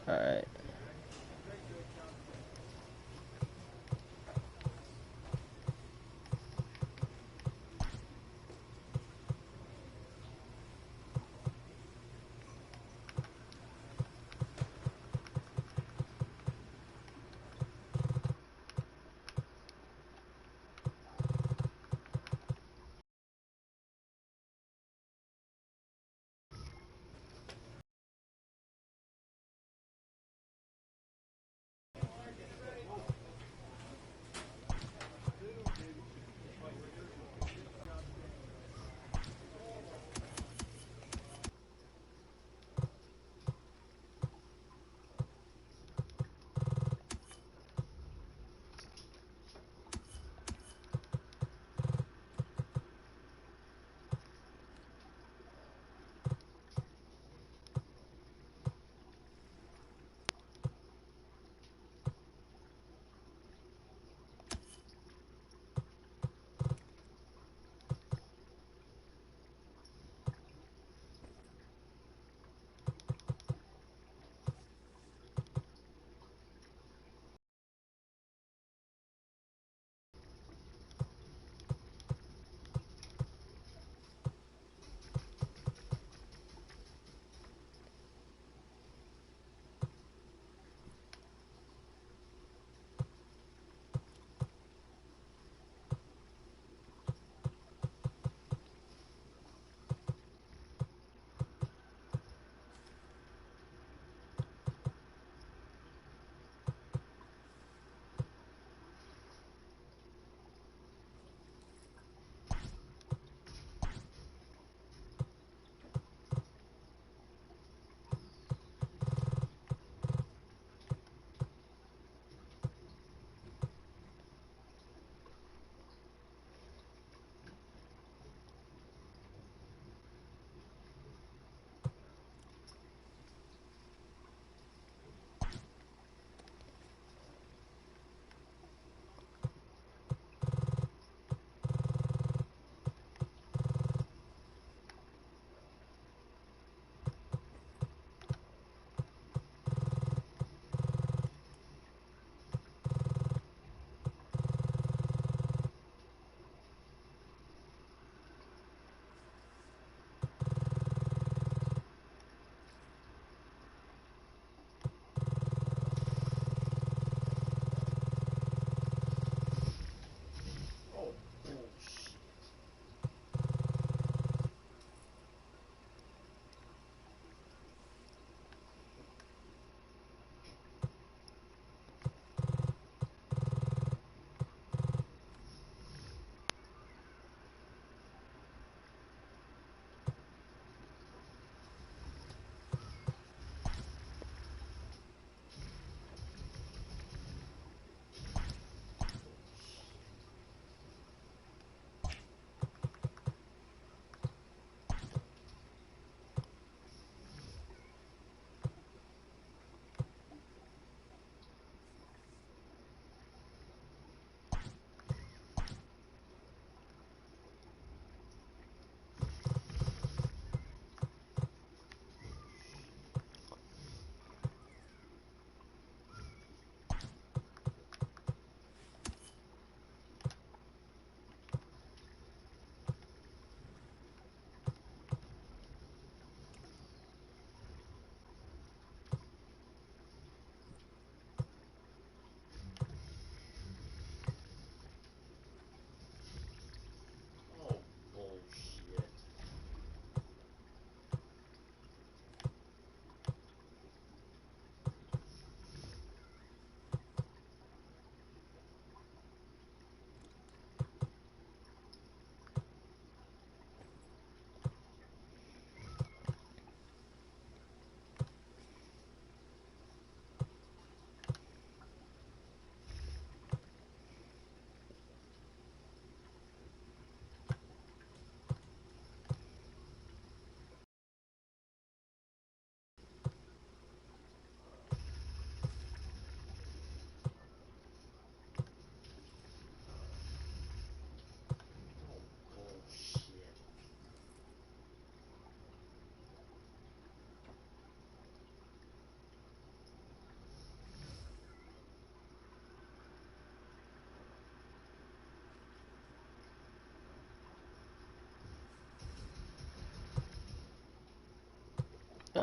Alright.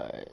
Alright.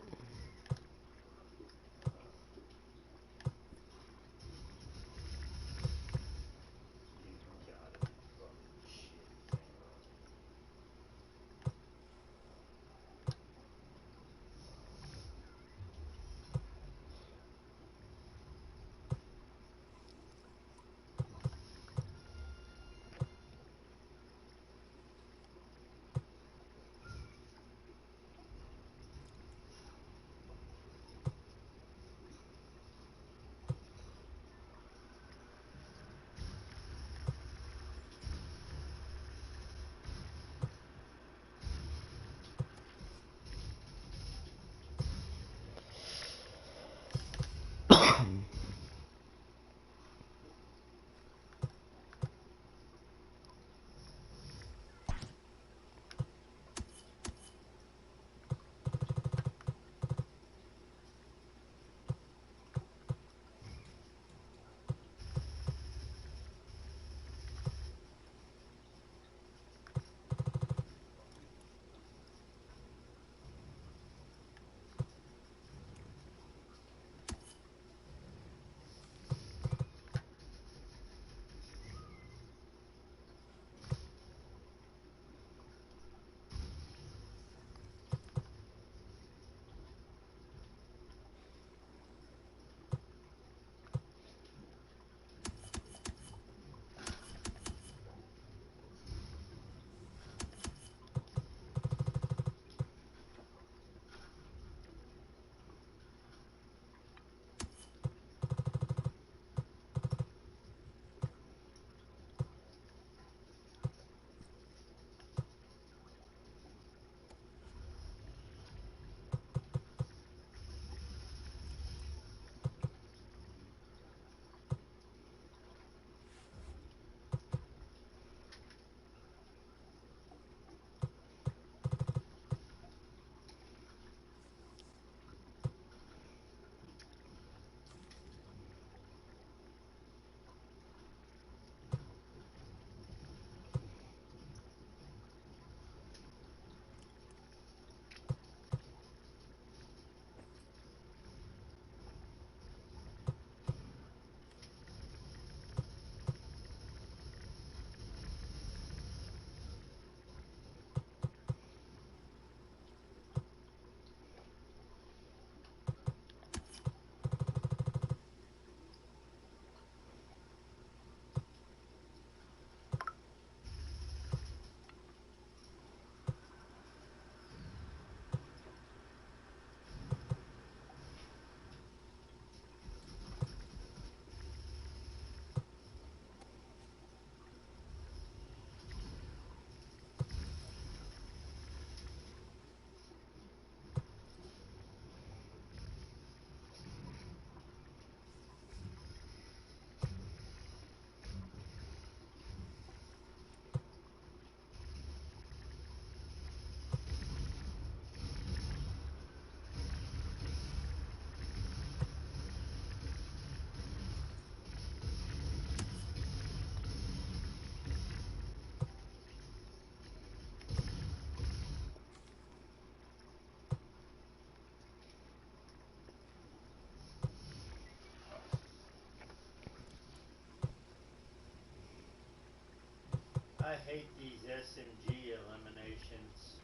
I hate these SMG eliminations.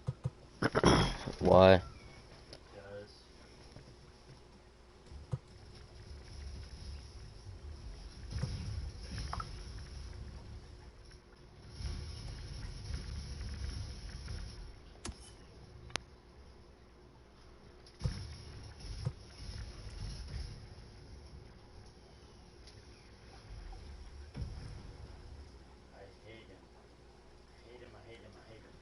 Why? Because I hate him. I hate him, I hate him, I hate him.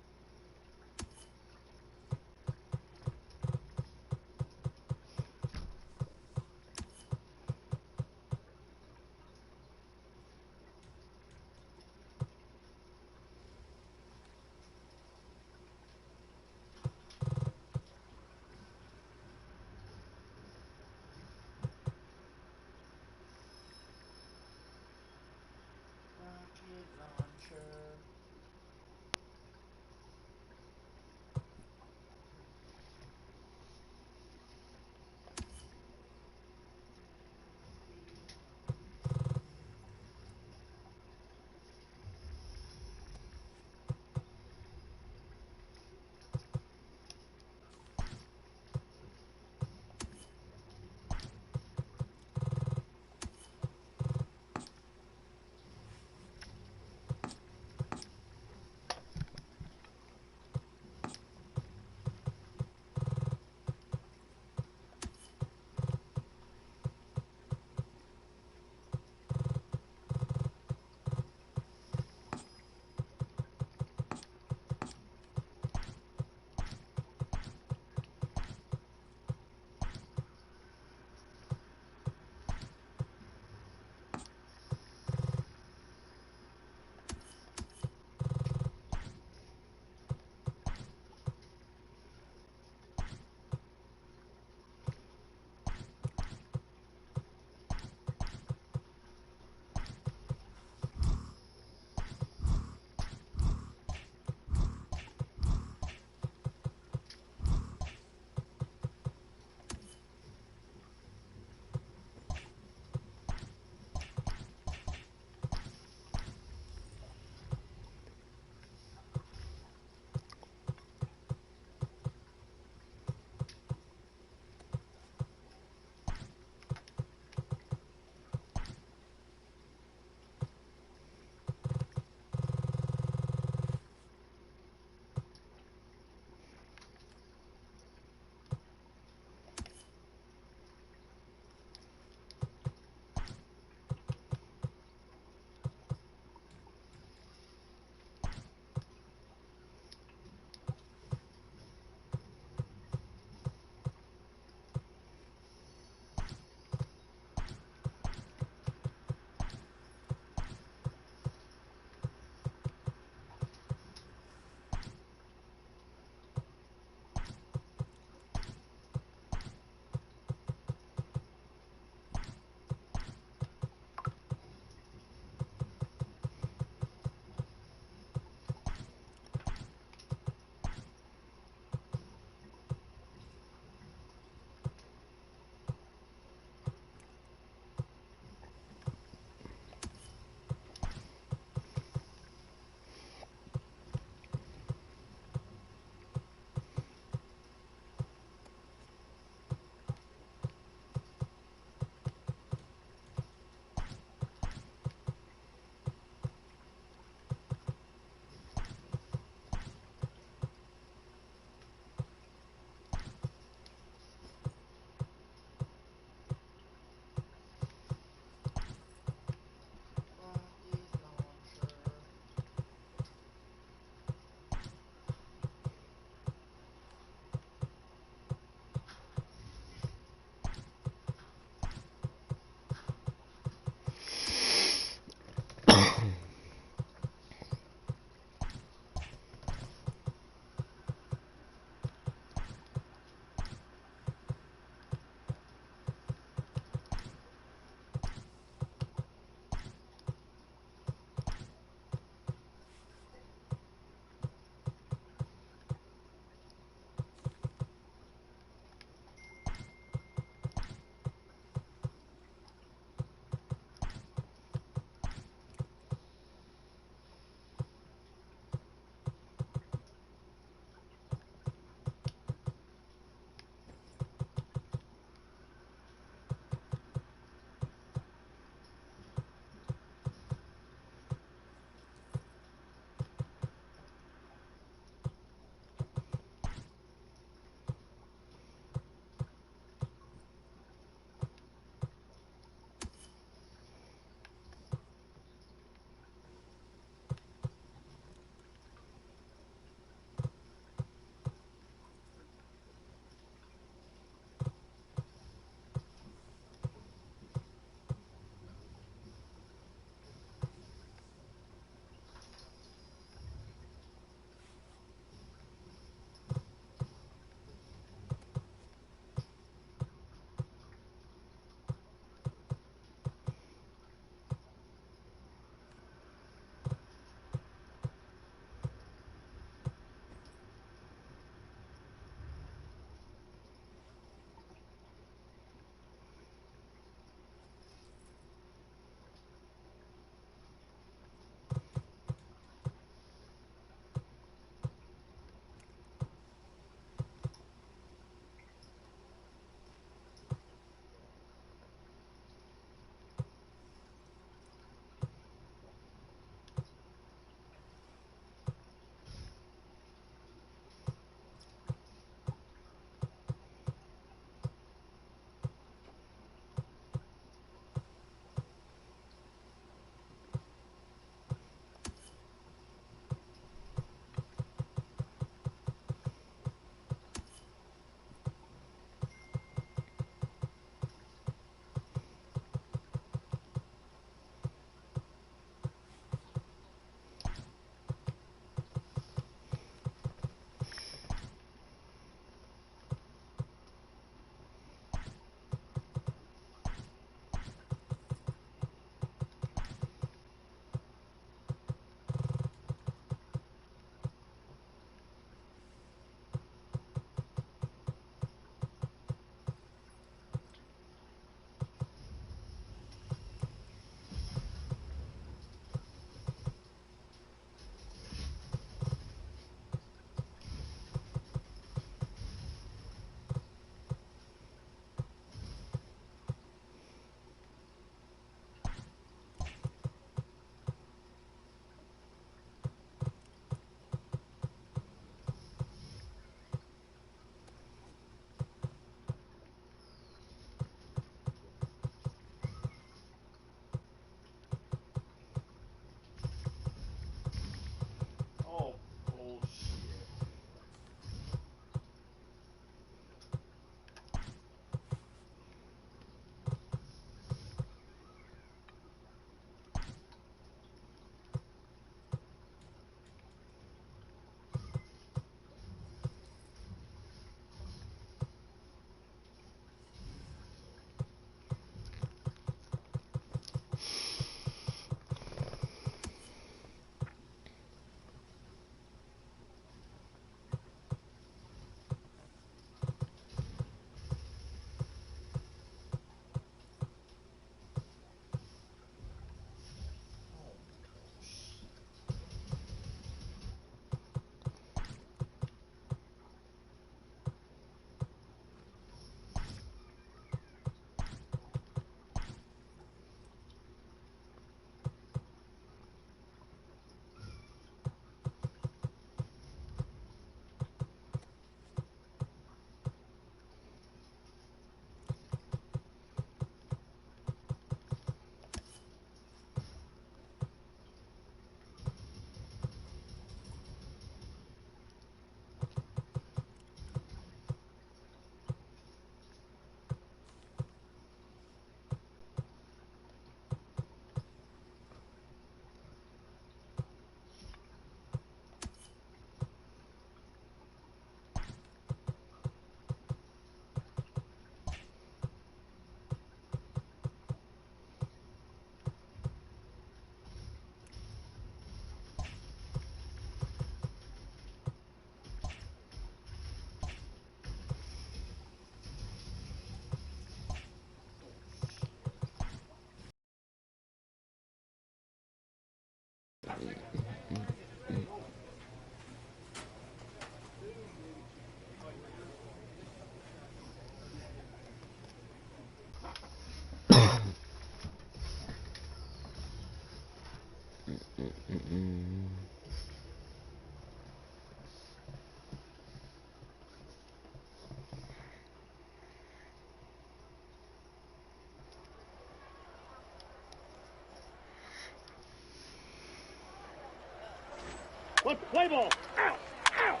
Let's play ball. Out. Out.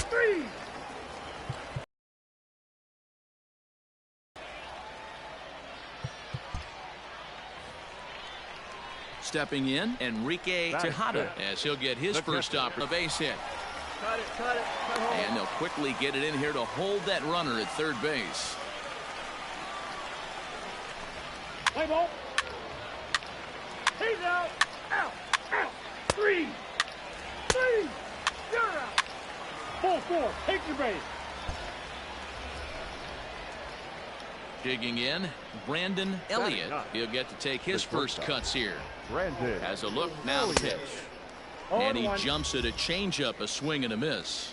3. Stepping in, Enrique Tejada, as he'll get his first stop for a base hit. Cut it, cut it, cut home. And they'll quickly get it in here to hold that runner at third base. Play ball. He's out. Out. Out. 3. 3. You're out. Ball 4. Take your base. Digging in, Brayden Elliott. He'll get to take his first cuts here. Has a look, now the pitch. And he jumps at a changeup, a swing and a miss.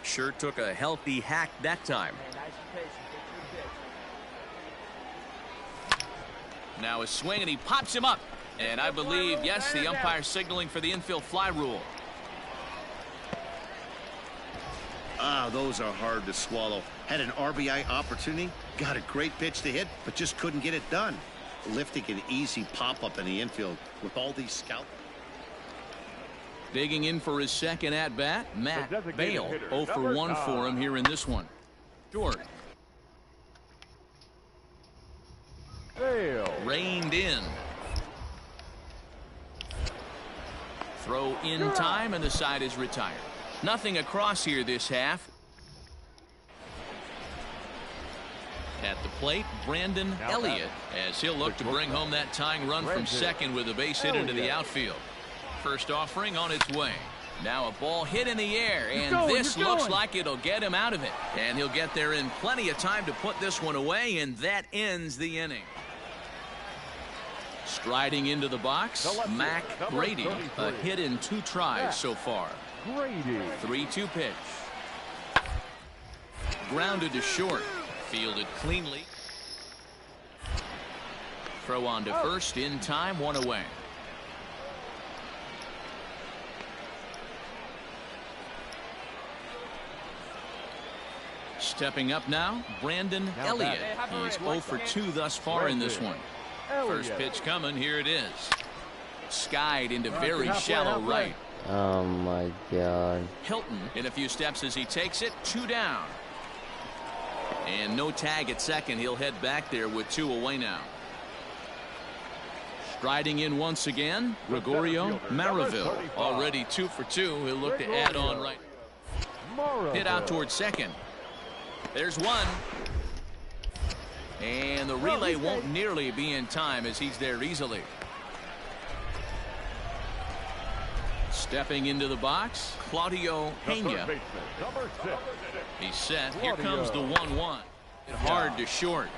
Sure took a healthy hack that time. Now a swing, and he pops him up. And I believe, yes, the umpire signaling for the infield fly rule. Ah, those are hard to swallow. Had an RBI opportunity, got a great pitch to hit, but just couldn't get it done. Lifting an easy pop-up in the infield with all these scouts. Digging in for his second at-bat, Matt Bale. 0 for 1 for him here in this one. Short. Reined in. Throw in time, and the side is retired. Nothing across here this half. At the plate, Brayden Elliott, as he'll look to bring home that tying run from second with a base hit into the outfield. First offering on its way. Now a ball hit in the air, and this looks like it'll get him out of it. And he'll get there in plenty of time to put this one away, and that ends the inning. Striding into the box, Mac Brady. A hit in 2 tries so far. 3-2 pitch. Grounded to short. Fielded cleanly. Throw on to first in time, 1 away. Stepping up now, Brayden Elliott. He's 0 for 2 thus far in this one. First pitch coming, here it is. Skied into very shallow right. Oh my God. Hilton in a few steps as he takes it, 2 down. And no tag at second. He'll head back there with 2 away now. Striding in once again, Gregorio Maraville. Already 2 for 2. He'll look to add on right. Hit out towards second. There's 1. And the relay won't nearly be in time as he's there easily. Stepping into the box, Claudio Pena. He's set. Here comes the 1-1. Hard to short.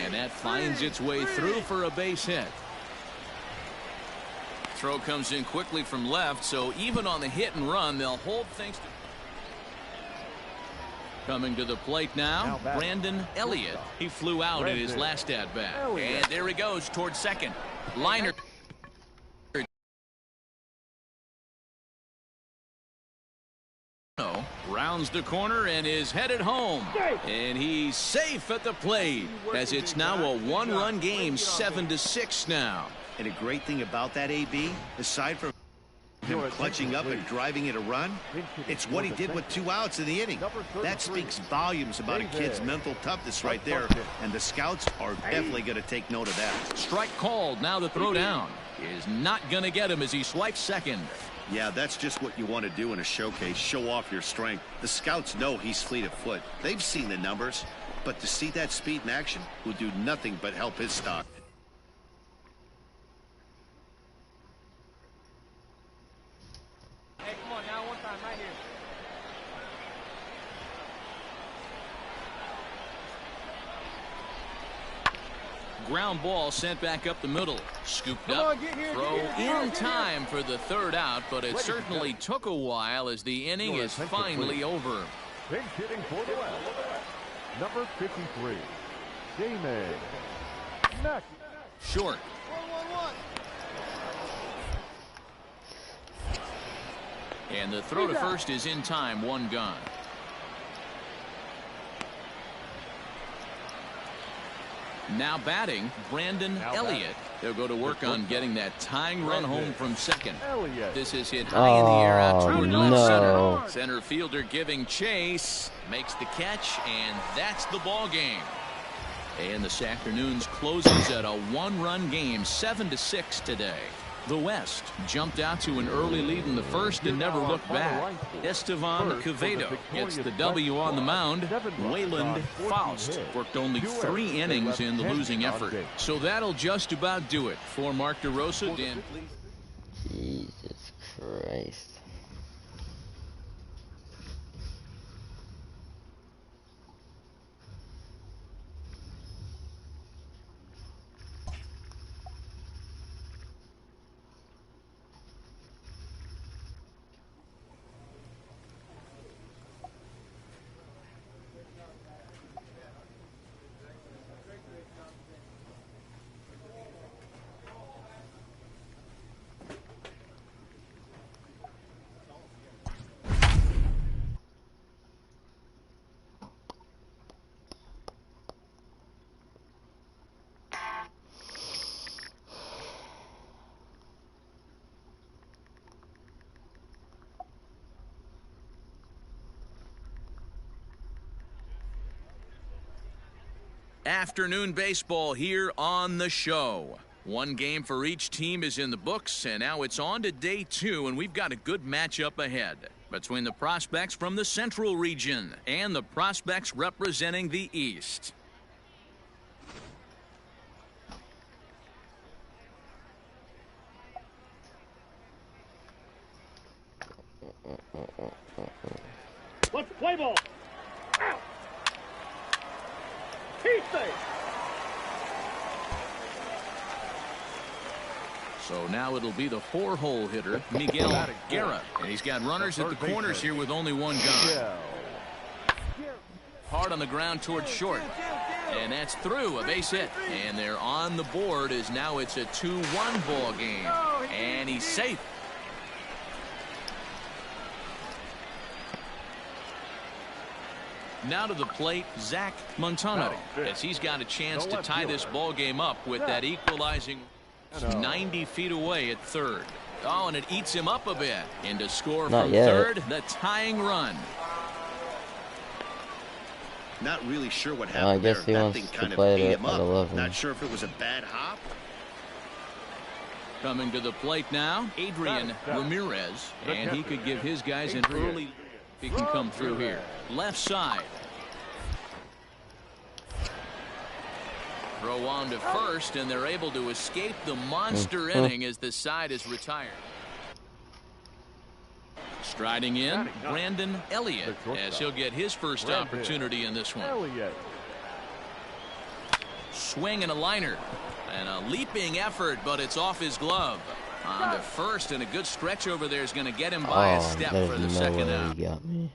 And that finds its way through for a base hit. Throw comes in quickly from left, so even on the hit and run, they'll hold things to. Coming to the plate now, Brayden Elliott. He flew out in his last at-bat. And there he goes towards second. Liner. Rounds the corner and is headed home. And he's safe at the plate as it's now a 1-run game, 7-6 now. And a great thing about that, AB, aside from him clutching up and driving it a run, it's what he did with 2 outs in the inning. That speaks volumes about a kid's mental toughness right there, and the scouts are definitely going to take note of that. Strike called. Now the throw down is not going to get him as he swipes second. Yeah, that's just what you want to do in a showcase, show off your strength. The scouts know he's fleet of foot. They've seen the numbers, but to see that speed in action will do nothing but help his stock. Hey, come on now, one time right here. Ground ball sent back up the middle. Scooped up. Throw in time for the 3rd out, but it certainly took a while as the inning is finally over. Pinch hitting for the West. Number 53, Gaming. Short. And the throw to first is in time, one gone. Now batting, Brayden Elliott. He'll go to work on getting that tying run home from second. This is hit high in the air out toward left no. center. Center fielder giving chase. Makes the catch, and that's the ball game. And this afternoon's closes at a one-run game, 7-6 today. The West jumped out to an early lead in the first and never looked back. Estevan Quevedo gets the W on the mound. Wayland Faust worked only 3 innings in the losing effort. So that'll just about do it. For Mark DeRosa, Dan, please. Jesus Christ. Afternoon baseball here on the show. One game for each team is in the books, and now it's on to day 2, and we've got a good matchup ahead between the prospects from the Central region and the prospects representing the East. Let's play ball. Out. Key save. So now it'll be the 4-hole hitter, Miguel Guerra. And he's got runners at the corners here with only one gun. Hard on the ground towards short. And that's through, a base hit. And they're on the board as now it's a 2-1 ball game. And he's safe. Now to the plate, Zach Montano, as he's got a chance to tie this ball game up with that equalizing 90 feet away at third. Oh, and it eats him up a bit. And to score Not from yet. third, the tying run. Not really sure what I happened guess there. he That wants thing to kind of play ate it him at up. 11. Not sure if it was a bad hop. Coming to the plate now, Adrian Ramirez. And he could give his guys an early if he can come through here. Left side. Throw on to first, and they're able to escape the monster inning as the side is retired. Striding in, Brayden Elliott, as he'll get his first opportunity in this one. Swing and a liner. And a leaping effort, but it's off his glove. On to first, and a good stretch over there is going to get him by a step for the second out. He got me.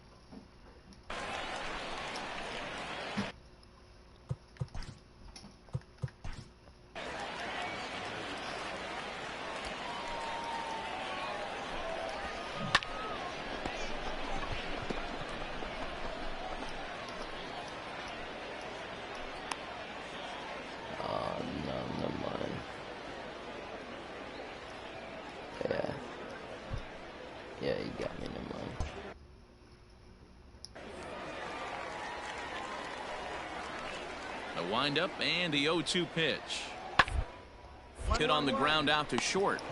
Yeah, you got me, never mind. The windup and the 0-2 pitch. Hit on the ground out to short.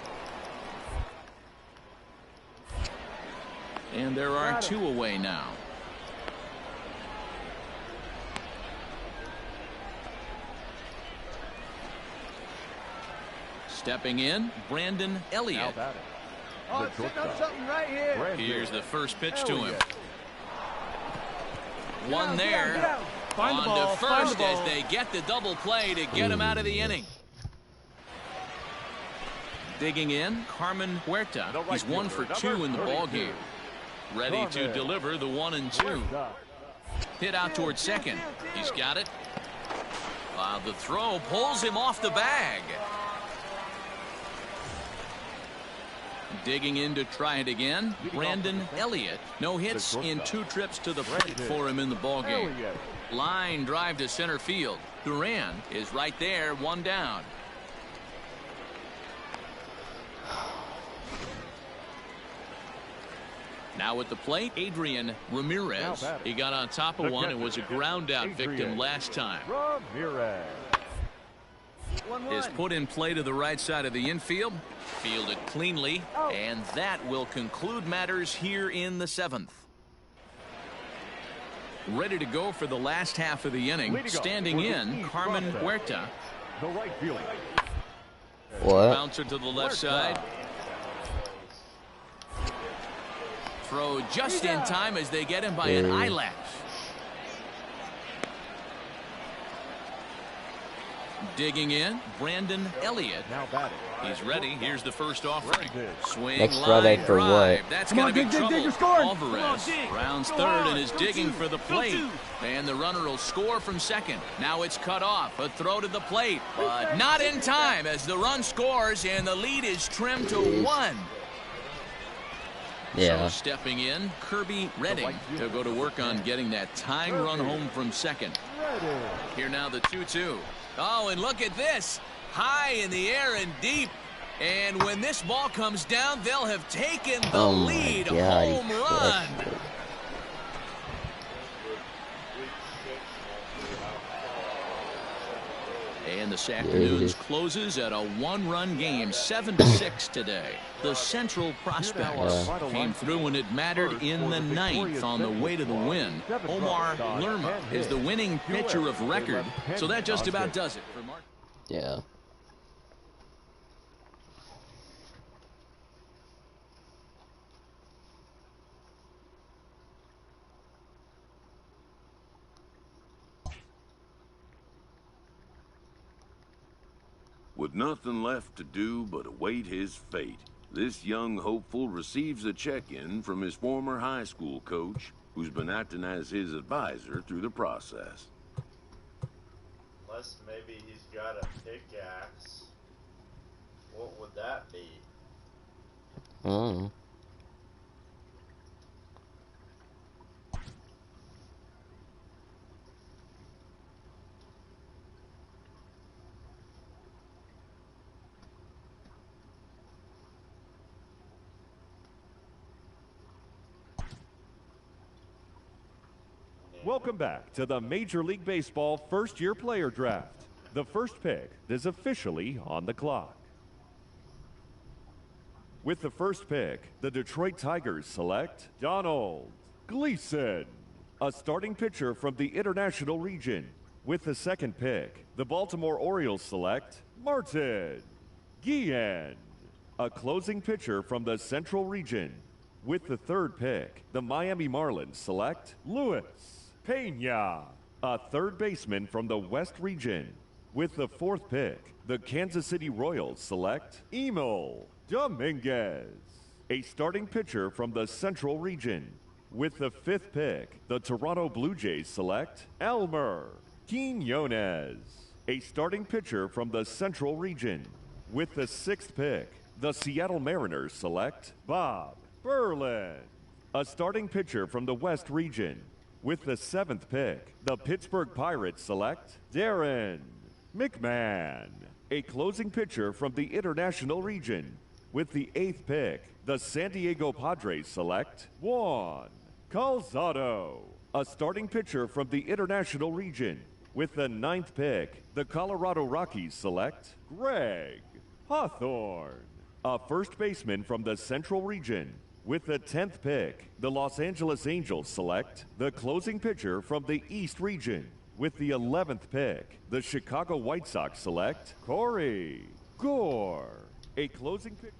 And there are 2 away now. Stepping in, Brayden Elliott. Oh, sitting on something right here. Here's the first pitch to him. One there. Find the On ball, to find first the ball. as they get the double play to get him out of the inning. Digging in, Carmen Huerta. He's 1 for 2 in the ball game. Ready to deliver the 1 and 2. Hit out towards second. He's got it. The throw pulls him off the bag. Digging in to try it again, Brayden Elliott. No hits in 2 trips to the plate for him in the ballgame. Line drive to center field. Duran is right there, 1 down. Now at the plate, Adrian Ramirez. He got on top of one and was a ground out victim last time. Ramirez. Is put in play to the right side of the infield. Fielded cleanly. And that will conclude matters here in the 7th. Ready to go for the last half of the inning. Standing in, Carmen Huerta. The right fielder. What? Bouncer to the left side. Throw just in time as they get him by an eyelash. Digging in, Brayden Elliott. Now batting. He's ready. Here's the first offering. Next Swing, line Friday for drive. what? That's Come on, going to be dig, dig, trouble. dig, Alvarez rounds third and is digging for the plate. And the runner will score from second. Now it's cut off. A throw to the plate, but not in time as the run scores and the lead is trimmed to 1. Yeah. So stepping in, Kirby Redding to go to work on getting that tying run home from second. Here now the 2-2. Oh, and look at this. High in the air and deep. And when this ball comes down, they'll have taken the lead. Home run. And this afternoon's closes at a 1-run game, 7-6 today. The Central Prospects came through when it mattered in the 9th on the way to the win. Omar Lerma is the winning pitcher of record, so that just about does it for Mark. Yeah. With nothing left to do but await his fate, this young hopeful receives a check-in from his former high school coach, who's been acting as his advisor through the process. Unless maybe he's got a pickaxe. What would that be? Oh. Welcome back to the Major League Baseball first-year player draft. The first pick is officially on the clock. With the first pick, the Detroit Tigers select Donald Gleason, a starting pitcher from the International region. With the second pick, the Baltimore Orioles select Martin Guillen, a closing pitcher from the Central region. With the third pick, the Miami Marlins select Luis Pena, a third baseman from the West region. With the fourth pick, the Kansas City Royals select Emil Dominguez, a starting pitcher from the Central region. With the fifth pick, the Toronto Blue Jays select Elmer Quinones, a starting pitcher from the Central region. With the sixth pick, the Seattle Mariners select Bob Berlin, a starting pitcher from the West region. With the seventh pick, the Pittsburgh Pirates select Darren McMahon, a closing pitcher from the International region. With the eighth pick, the San Diego Padres select Juan Calzado, a starting pitcher from the International region. With the ninth pick, the Colorado Rockies select Greg Hawthorne, a first baseman from the Central region. With the 10th pick, the Los Angeles Angels select the closing pitcher from the East region. With the 11th pick, the Chicago White Sox select Corey Gore, a closing pitcher.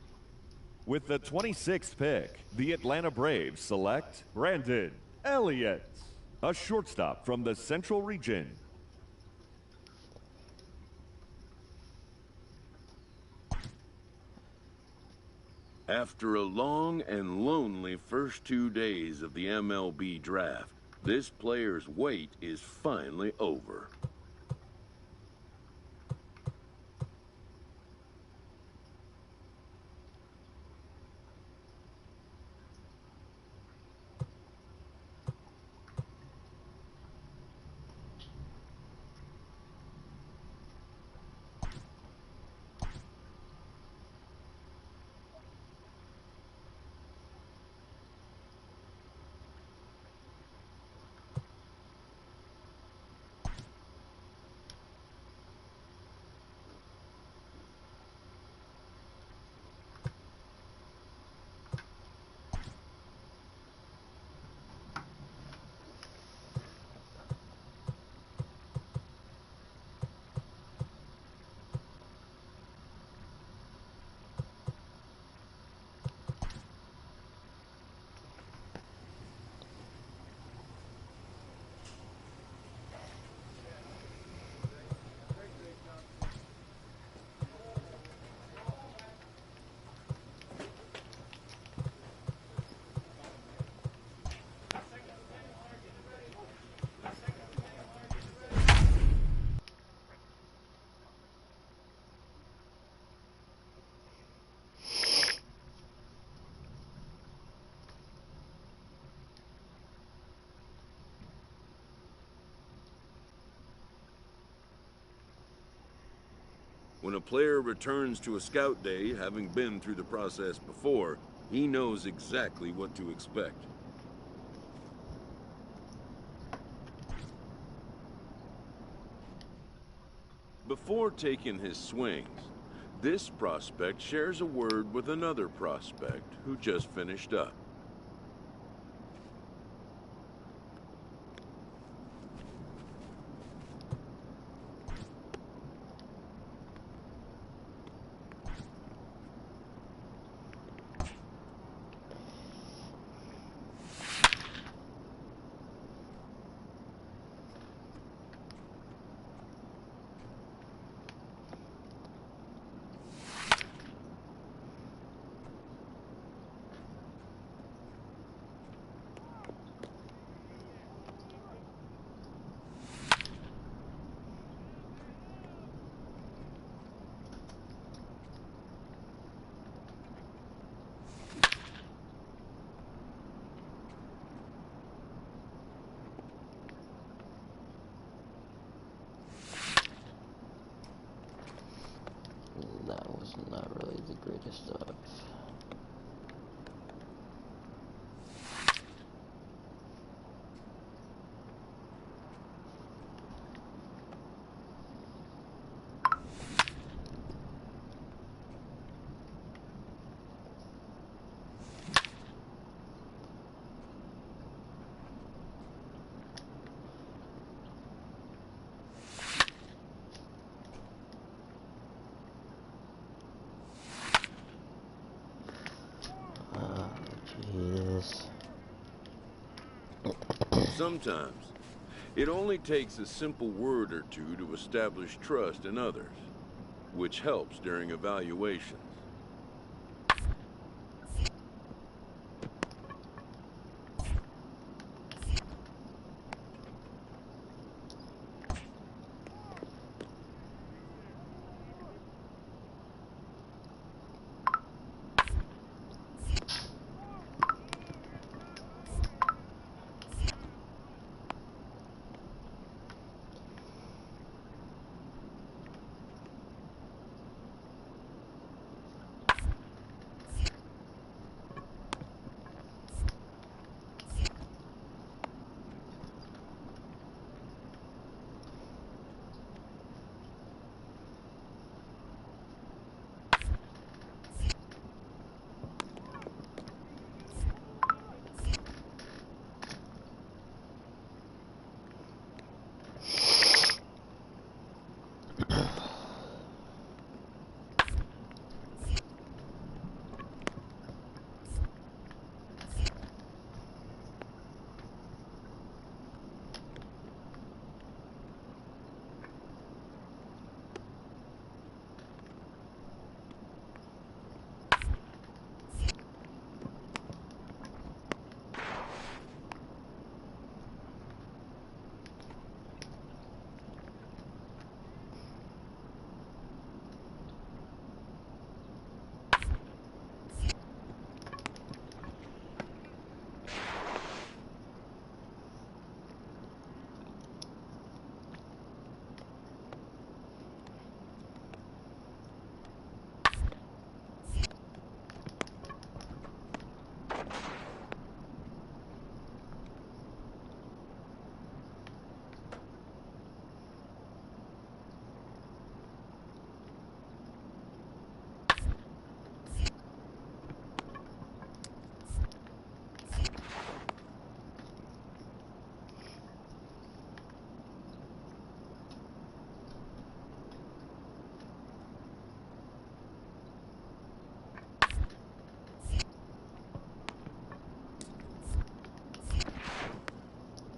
With the 26th pick, the Atlanta Braves select Brayden Elliott, a shortstop from the Central region. After a long and lonely first 2 days of the MLB draft, this player's wait is finally over. When a player returns to a scout day, having been through the process before, he knows exactly what to expect. Before taking his swings, this prospect shares a word with another prospect who just finished up. That was not really the greatest of. Jesus. Sometimes, it only takes a simple word or two to establish trust in others, which helps during evaluations.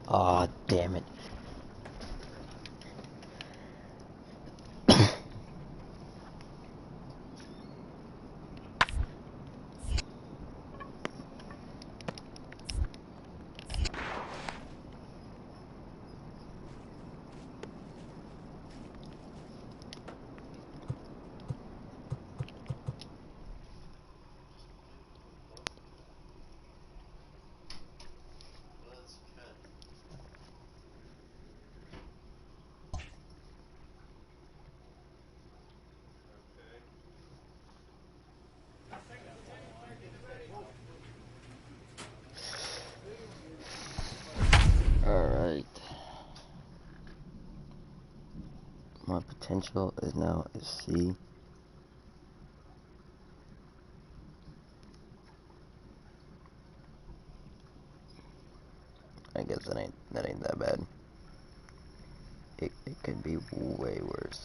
Aw, damn it. My potential is now a C. I guess that ain't that bad. It could be way worse.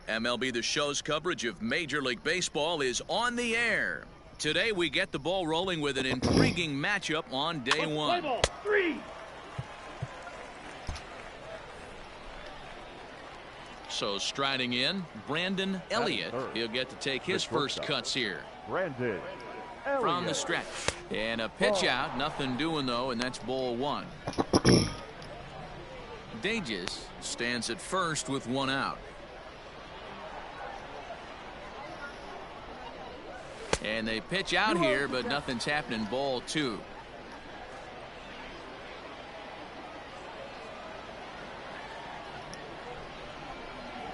MLB The Show's coverage of Major League Baseball is on the air. Today we get the ball rolling with an intriguing matchup on day one. Play ball. 3. So striding in, Brayden Elliott. He'll get to take his first cuts here. Brayden Elliott. From the stretch. And a pitch out. Nothing doing, though, and that's ball 1. Dages stands at first with 1 out. And they pitch out here, but nothing's happening. Ball 2.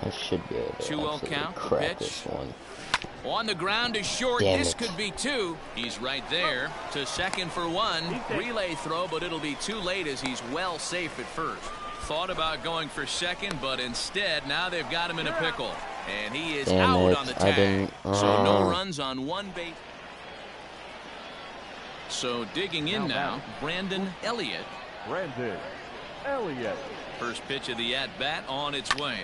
I should be able to 2-0 count. crack Pitch. this one. On the ground is short. Damn This it. could be 2. He's right there to second for 1. Relay throw, but it'll be too late as he's well safe at first. Thought about going for second, but instead now they've got him in a pickle. And he is Damn out it. on the I tag. didn't- So no runs on 1 base. So digging in now, Brayden Elliott. Brayden Elliott. First pitch of the at-bat on its way.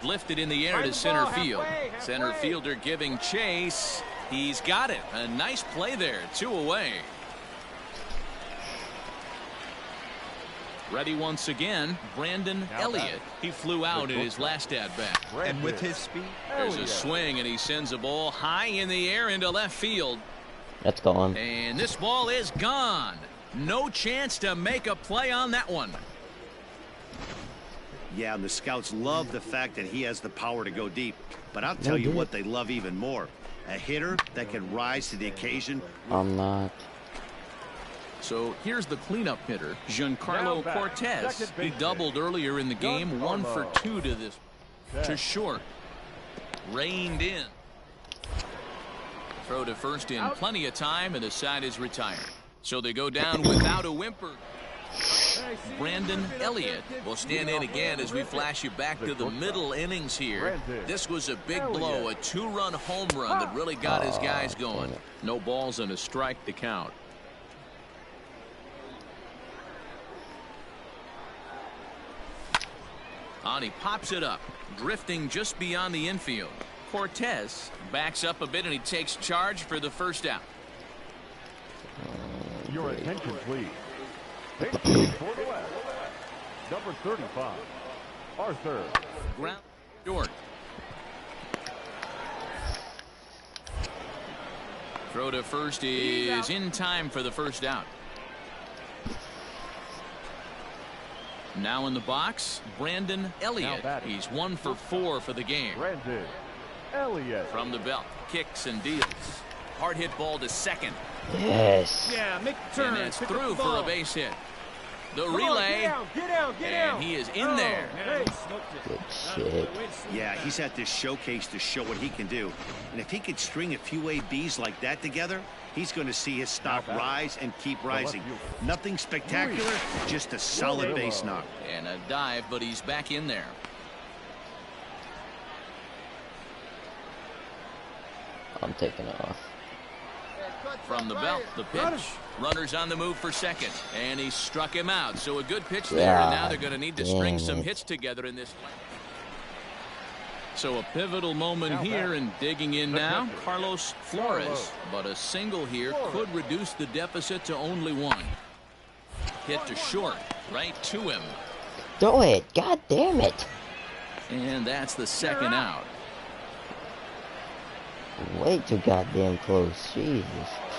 Lifted in the air to center field. Center fielder giving chase. He's got it. A nice play there. 2 away. Ready once again, Brayden Elliott. He flew out in his last at-bat. And with his speed, There's a swing, and he sends a ball high in the air into left field. That's gone. And this ball is gone. No chance to make a play on that one. Yeah, and the scouts love the fact that he has the power to go deep. But I'll tell you what they love even more. A hitter that can rise to the occasion. I'm not. So here's the cleanup hitter, Giancarlo Cortez. He doubled earlier in the game, 1 for 2 to this. To short. Reined in. Throw to first in plenty of time, and the side is retired. So they go down without a whimper. Brayden Elliott will stand in again as we flash you back to the middle innings here. This was a big blow, a 2-run home run that really got his guys going. No balls and a strike to count. On, he pops it up, drifting just beyond the infield. Cortez backs up a bit, and he takes charge for the first out. Your attention, please. Pitching for the left. Number 35, Arthur. Ground short. Throw to first is in time for the first out. Now in the box, Brayden Elliott. He's 1 for 4 for the game. Brayden Elliott. From the belt, kicks and deals. Hard hit ball to second. Yes. Yeah, make the turn. And it's Pick up through the for ball. the base hit. The Come on, relay. get down, And he is in there. Hey. Good shit. Yeah, he's at this showcase to show what he can do. And if he could string a few ABs like that together, he's going to see his stock rise and keep rising. Nothing spectacular, just a solid base knock. And a dive, but he's back in there. I'm taking it off. From the belt, the pitch. Runners on the move for second. And he struck him out. So a good pitch there. And now they're going to need to string some hits together in this. So a pivotal moment here, and digging in now, Carlos Flores. But a single here could reduce the deficit to only 1. Hit to short, right to him. Throw it. God damn it. And that's the second out. Way too goddamn close. Jesus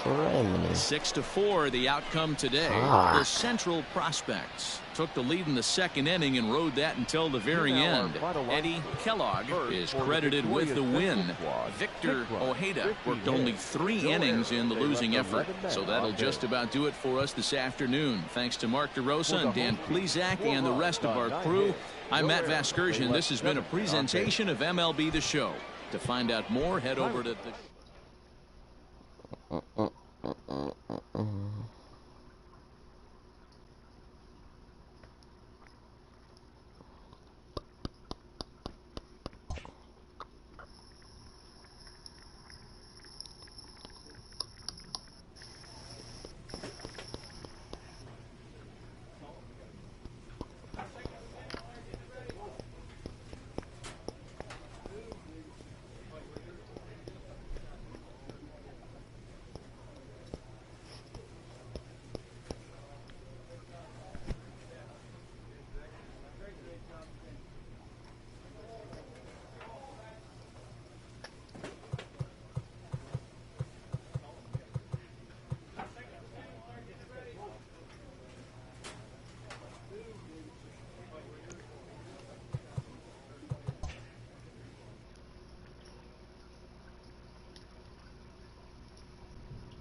Christ. 6-4 the outcome today. Fuck. The Central Prospects took the lead in the second inning and rode that until the very end. Eddie Kellogg is credited with the win. Victor Ojeda worked only 3 innings in the losing effort. So that'll just about do it for us this afternoon. Thanks to Mark DeRosa and Dan Plezak and the rest of our crew. I'm Matt Vasgersian. This has been a presentation of MLB The Show. To find out more, head over to the...